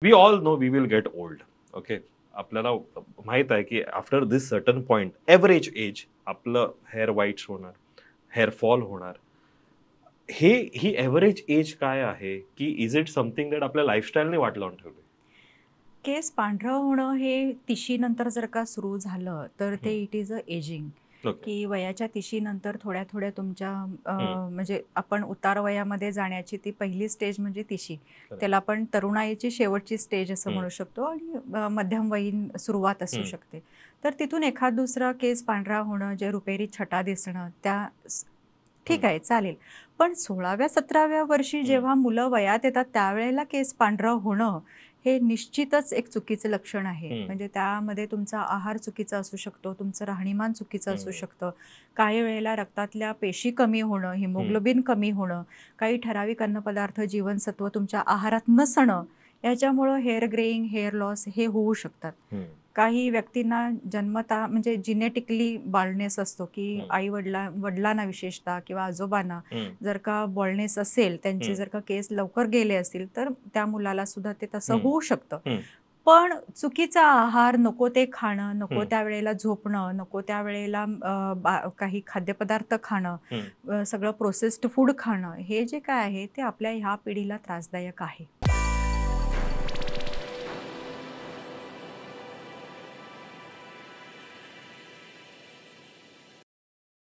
We all know we will get old. Okay. आपल्याला माहित आहे की after this certain point average age आपलं हेअर व्हाईट्स होणार, हेअर फॉल होणार. ही एव्हरेज एज काय आहे की इज इट समथिंग दॅट आपल्या लाईफस्टाईलने वाट लावून ठेवली? केस पांढरं होणं हे 30शी नंतर जर का सुरू झालं, तर ते हं. It is a ageing, okay. की वयाच्या 30शी नंतर थोड्या-थोड्या तुमच्या हं. म्हणजे आपण उतार वयामध्ये जाण्याची ती पहिली स्टेज म्हणजे 30शी. करेक्ट. त्याला आपण तरुणाईची शेवटची स्टेज असं हं. म्हणू शकतो आणि मध्यमवयीन सुरुवात असू हं. शकते. तर तिथून एखाद दुसरा केस पांढरा होणं, जे रुपेरी छटा दिसणं, हं. ठीक आहे, चालेल. पण 16व्या-17व्या वर्षी हं. जेव्हा मुलं वयात येतात, त्यावेळेला केस पांढरं होणं, हे निश्चितच एक चुकीचं लक्षण आहे. हं. म्हणजे त्यामध्ये तुमचा आहार चुकीचा असू शकतो, तुमचं राहणीमान चुकीचं असू हं. शकतं. काही वेळेला रक्तातल्या पेशी कमी होणं, हं. हिमोग्लोबिन कमी होणं, काही ठराविक अन्नपदार्थ, जीवनसत्व तुमच्या आहारात नसणं, याच्यामुळं हेअर ग्रेइंग, हेअर लॉस हे होऊ शकतात. हं. काही व्यक्तींना जन्मतः म्हणजे जेनेटिकली बाल्डनेस असतो, की हं. वडिलांना विशेषतः किंवा आजोबांना हं. जर का बाल्डनेस असेल, त्यांचे हं. जर का केस लवकर गेले असतील, तर त्या मुलाला सुद्धा ते तसं हं. होऊ शकतं. हं. पण चुकीचा आहार, नको ते खाणं, नको हं. त्यावेळेला झोपणं, नको त्यावेळेला काही खाद्यपदार्थ खाणं, हं. सगळं प्रोसेस्ड फूड खाणं, हे जे काय आहे ते आपल्या ह्या पिढीला त्रासदायक आहे.